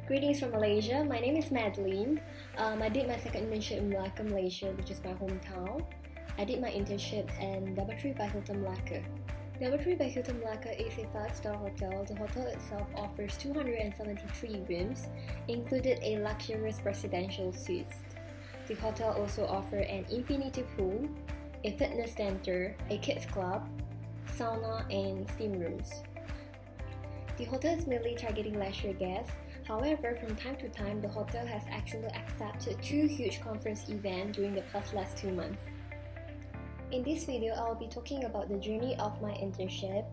Greetings from Malaysia. My name is Madeline. I did my second internship in Melaka, Malaysia, which is my hometown. I did my internship in DoubleTree by Hilton, Melaka. DoubleTree by Hilton, Melaka is a 5-star hotel. The hotel itself offers 273 rooms, included a luxurious residential suite. The hotel also offers an infinity pool, a fitness center, a kids club, sauna, and steam rooms. The hotel is mainly targeting leisure guests. However, from time to time, the hotel has actually accepted 2 huge conference events during the last 2 months. In this video, I'll be talking about the journey of my internship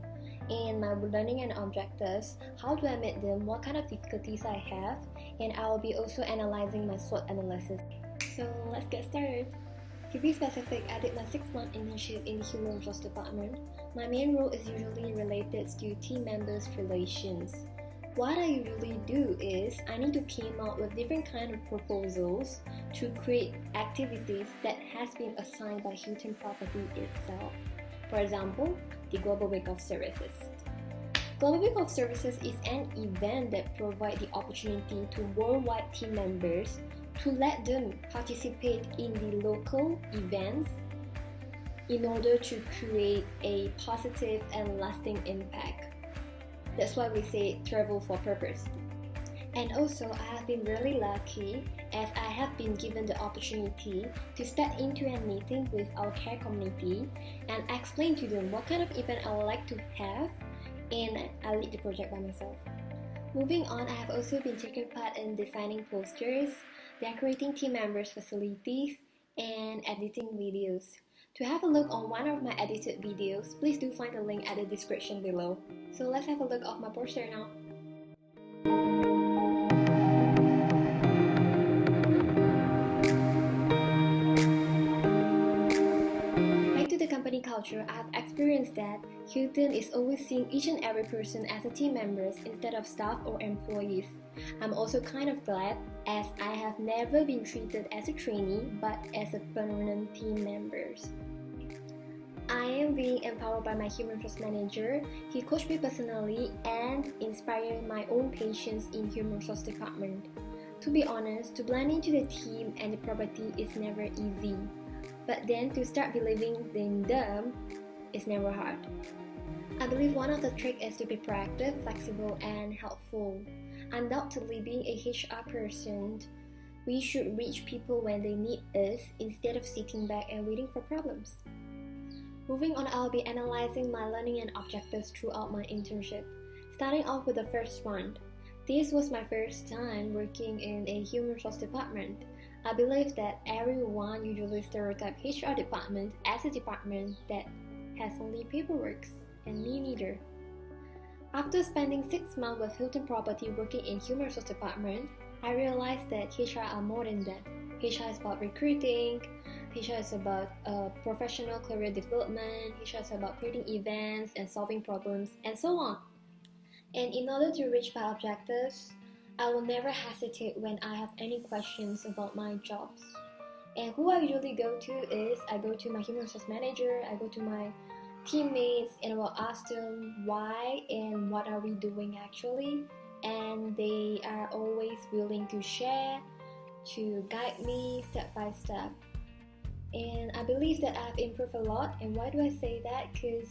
and my learning and objectives, how do I meet them, what kind of difficulties I have, and I'll be also analyzing my SWOT analysis. So let's get started. To be specific, I did my 6-month internship in the Human Resource Department. My main role is usually related to team members' relations. What I usually do is I need to came up with different kind of proposals to create activities that has been assigned by Hilton Property itself. For example, the Global Week of Services. Global Week of Services is an event that provides the opportunity to worldwide team members to let them participate in the local events in order to create a positive and lasting impact. That's why we say travel for purpose. And also, I have been really lucky as I have been given the opportunity to step into a meeting with our care community and explain to them what kind of event I would like to have, and I lead the project by myself. Moving on, I have also been taking part in designing posters, decorating team members' facilities, and editing videos. To have a look on one of my edited videos, please do find the link at the description below. So let's have a look at my poster now. Back to the company culture, I have experienced that Hilton is always seeing each and every person as a team members instead of staff or employees. I'm also kind of glad as I have never been treated as a trainee but as a permanent team members. I am being empowered by my human resource manager. He coached me personally and inspired my own patience in human resource department. To be honest, to blend into the team and the property is never easy. But then to start believing in them is never hard. I believe one of the tricks is to be proactive, flexible, and helpful. Undoubtedly, being a HR person, we should reach people when they need us instead of sitting back and waiting for problems. Moving on, I'll be analyzing my learning and objectives throughout my internship. Starting off with the first one. This was my first time working in a human resource department. I believe that everyone usually stereotype HR department as a department that has only paperwork, and me neither. After spending 6 months with Hilton Property working in human resource department, I realized that HR are more than that. HR is about recruiting, HR is about professional career development, HR is about creating events and solving problems, and so on. And in order to reach my objectives, I will never hesitate when I have any questions about my jobs. And who I usually go to is, I go to my human resource manager, I go to my teammates, and I will ask them why and what are we doing actually. And they are always willing to share, to guide me step by step. And I believe that I've improved a lot. And why do I say that? Because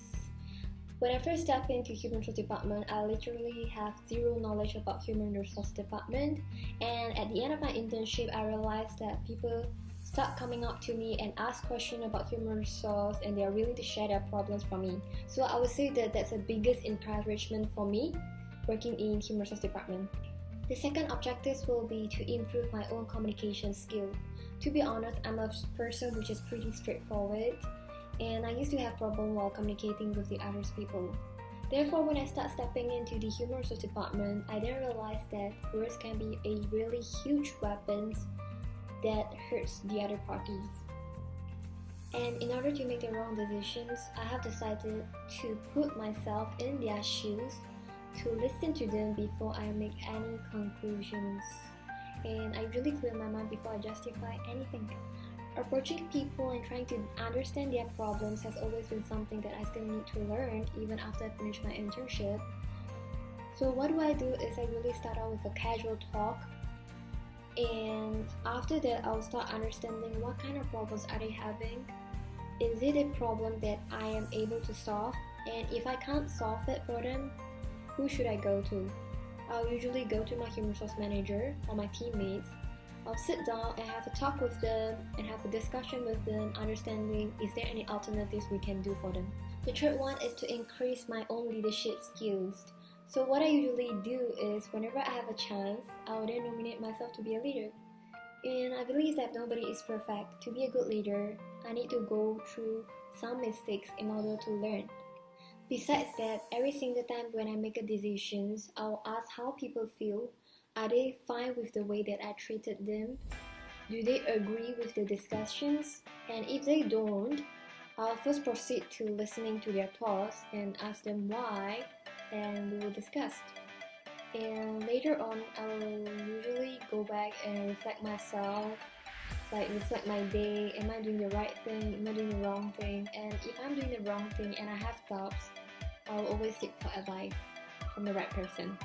when I first stepped into human resource department, I literally have zero knowledge about human resource department. And at the end of my internship, I realized that people start coming up to me and ask questions about human resource, and they are willing to share their problems from me. So I would say that that's the biggest encouragement for me working in human resource department. The second objective will be to improve my own communication skill. To be honest, I'm a person which is pretty straightforward, and I used to have problems while communicating with the other people. Therefore, when I start stepping into the human resource department, I then realized that words can be a really huge weapon that hurts the other parties. And in order to make the wrong decisions, I have decided to put myself in their shoes, to listen to them before I make any conclusions. And I usually clear my mind before I justify anything. Approaching people and trying to understand their problems has always been something that I still need to learn even after I finish my internship. So what do is I really start out with a casual talk, and after that I'll start understanding what kind of problems are they having. Is it a problem that I am able to solve? And if I can't solve it for them, who should I go to? I'll usually go to my human resource manager or my teammates. I'll sit down and have a talk with them and have a discussion with them, understanding is there any alternatives we can do for them. The third one is to increase my own leadership skills. So what I usually do is whenever I have a chance, I will then nominate myself to be a leader. And I believe that nobody is perfect. To be a good leader, I need to go through some mistakes in order to learn. Besides that, every single time when I make a decision, I'll ask how people feel. Are they fine with the way that I treated them? Do they agree with the discussions? And if they don't, I'll first proceed to listening to their thoughts and ask them why, and we will discuss. And later on, I'll usually go back and reflect myself, like reflect my day. Am I doing the right thing? Am I doing the wrong thing? And if I'm doing the wrong thing and I have doubts, I'll always seek for advice from the right person.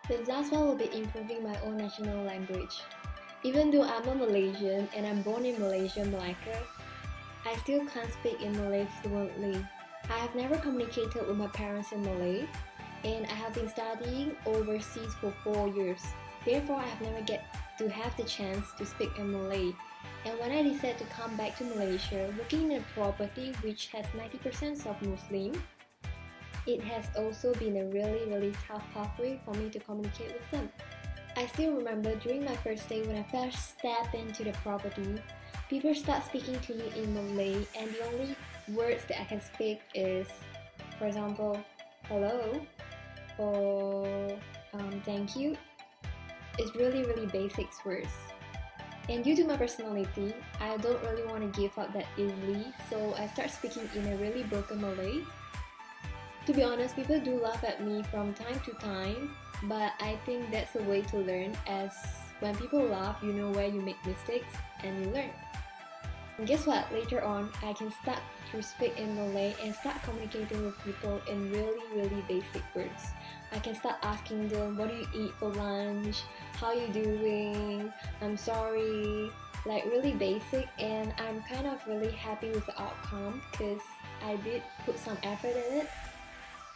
The last one will be improving my own national language. Even though I'm a Malaysian and I'm born in Malaysia, Melaka, I still can't speak in Malay fluently. I have never communicated with my parents in Malay, and I have been studying overseas for 4 years. Therefore, I have never get to have the chance to speak in Malay. And when I decided to come back to Malaysia, working in a property which has 90% of Muslim, it has also been a really tough pathway for me to communicate with them. I still remember during my first day when I first stepped into the property, people start speaking to me in Malay, and the only words that I can speak is, for example, hello, or thank you. It's really basic words. And due to my personality, I don't really want to give up that easily, so I start speaking in a really broken Malay. To be honest, people do laugh at me from time to time, but I think that's a way to learn, as when people laugh, you know where you make mistakes and you learn. And guess what? Later on, I can start to speak in Malay and start communicating with people in really basic words. I can start asking them, what do you eat for lunch? How you doing? I'm sorry. Like really basic, and I'm kind of really happy with the outcome because I did put some effort in it.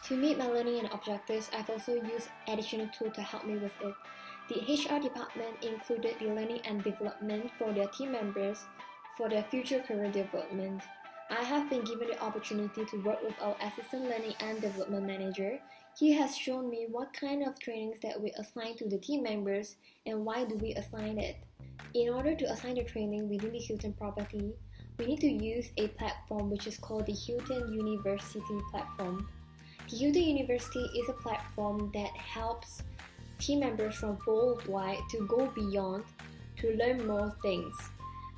To meet my learning and objectives, I've also used additional tools to help me with it. The HR department included the learning and development for their team members for their future career development. I have been given the opportunity to work with our assistant learning and development manager. He has shown me what kind of trainings that we assign to the team members and why do we assign it. In order to assign the training within the Hilton property, we need to use a platform which is called the Hilton University platform. The Hilton University is a platform that helps team members from worldwide to go beyond to learn more things.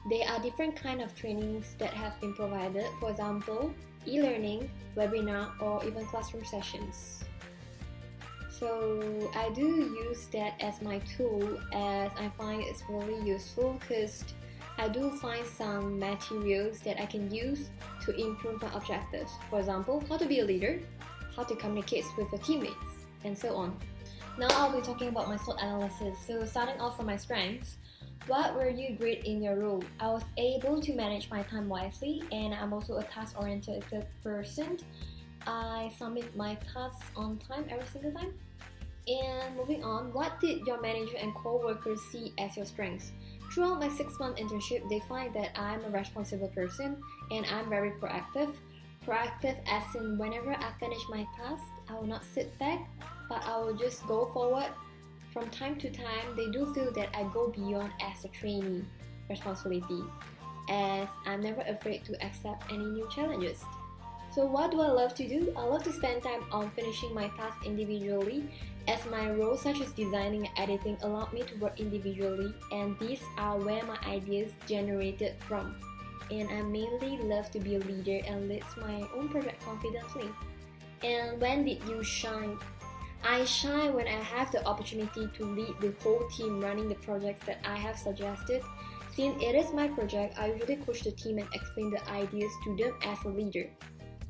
There are different kinds of trainings that have been provided, for example, e-learning, webinar, or even classroom sessions. So I do use that as my tool, as I find it's really useful because I do find some materials that I can use to improve my objectives. For example, how to be a leader, how to communicate with your teammates, and so on. Now I'll be talking about my SWOT analysis. So starting off from my strengths, what were you great in your role? I was able to manage my time wisely, and I'm also a task-oriented person. I submit my tasks on time every single time. And moving on, what did your manager and co-workers see as your strengths? Throughout my 6-month internship, they find that I'm a responsible person and I'm very proactive. Proactive as in whenever I finish my task, I will not sit back, but I will just go forward. From time to time, they do feel that I go beyond as a trainee responsibility, as I'm never afraid to accept any new challenges. So what do I love to do? I love to spend time on finishing my tasks individually, as my roles such as designing and editing allow me to work individually, and these are where my ideas generated from. And I mainly love to be a leader and lead my own project confidently. And when did you shine? I shine when I have the opportunity to lead the whole team running the projects that I have suggested. Since it is my project, I usually coach the team and explain the ideas to them as a leader.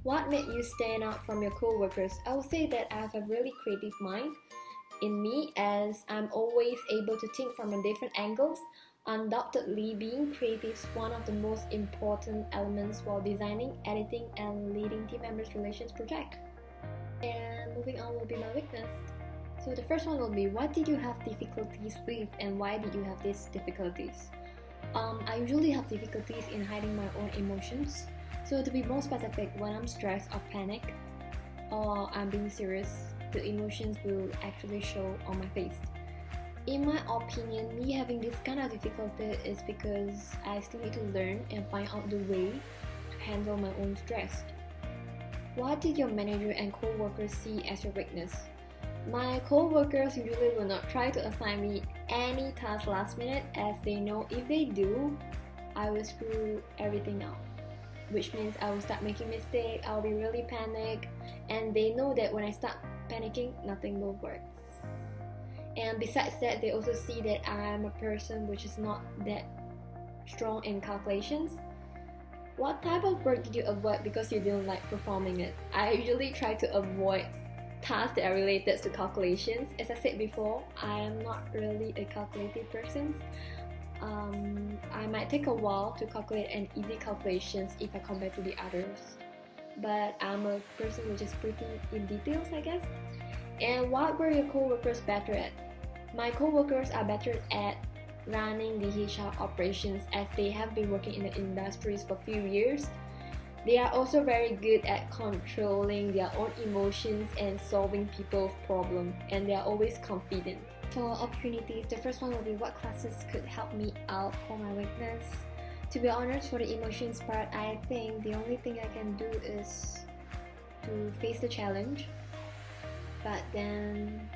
What made you stand out from your co-workers? I would say that I have a really creative mind. in me as I'm always able to think from different angles. Undoubtedly, being creative is one of the most important elements while designing, editing, and leading team members' relations project. And moving on will be my weakness. So the first one will be, what did you have difficulties with and why did you have these difficulties? I usually have difficulties in hiding my own emotions. So to be more specific, when I'm stressed or panic or I'm being serious, the emotions will actually show on my face. In my opinion, me having this kind of difficulty is because I still need to learn and find out the way to handle my own stress. What did your manager and co-workers see as your weakness? My co-workers usually will not try to assign me any task last minute, as they know if they do, I will screw everything up. Which means I will start making mistakes, I'll be really panicked, and they know that when I start panicking, nothing will work. And besides that, they also see that I'm a person which is not that strong in calculations. What type of work did you avoid because you didn't like performing it? I usually try to avoid tasks that are related to calculations. As I said before, I am not really a calculative person. I might take a while to calculate an easy calculations if I compare to the others. But I'm a person which is pretty in details, I guess. And what were your co-workers better at? My co-workers are better at running the HR operations as they have been working in the industries for a few years. They are also very good at controlling their own emotions and solving people's problems, and they are always confident. For opportunities, the first one will be, what classes could help me out for my weakness? To be honest, for the emotions part, I think the only thing I can do is to face the challenge. But then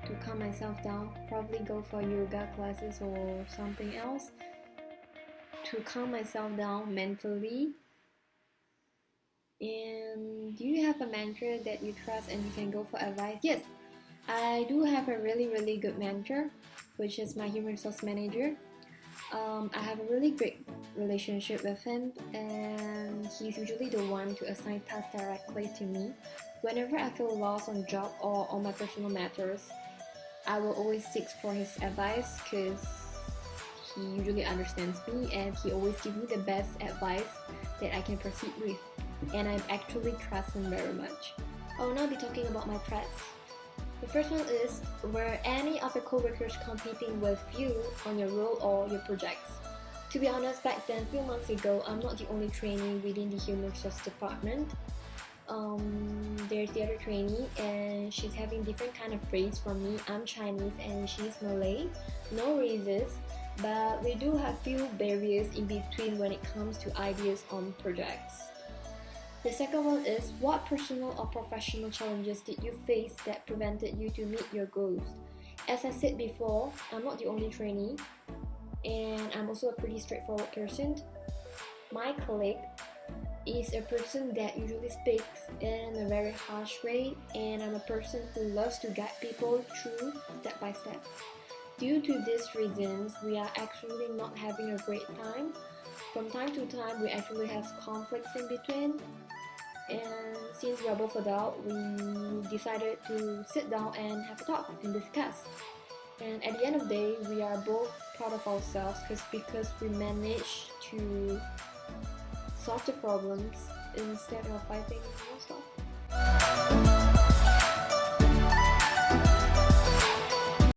to calm myself down, probably go for yoga classes or something else to calm myself down mentally. And do you have a mentor that you trust and you can go for advice? Yes, I do have a really good mentor, which is my human resource manager. I have a really great relationship with him, and he's usually the one to assign tasks directly to me. Whenever I feel lost on job or on my personal matters, I will always seek for his advice because he usually understands me and he always gives me the best advice that I can proceed with. And I actually trust him very much. I will now be talking about my threats. The first one is, were any of your co-workers competing with you on your role or your projects? To be honest, back then, a few months ago, I'm not the only trainee within the human resource department. There's the other trainee and she's having different kind of phrase from me. I'm Chinese and she's Malay. No racist, but we do have few barriers in between when it comes to ideas on projects. The second one is, what personal or professional challenges did you face that prevented you to meet your goals? As I said before, I'm not the only trainee and I'm also a pretty straightforward person. My colleague is a person that usually speaks in a very harsh way, and I'm a person who loves to guide people through step by step. Due to these reasons, we are actually not having a great time. From time to time, we actually have conflicts in between, and since we are both adults, we decided to sit down and have a talk and discuss. And at the end of the day, we are both proud of ourselves because we managed to solve the problems instead of fighting non-stop.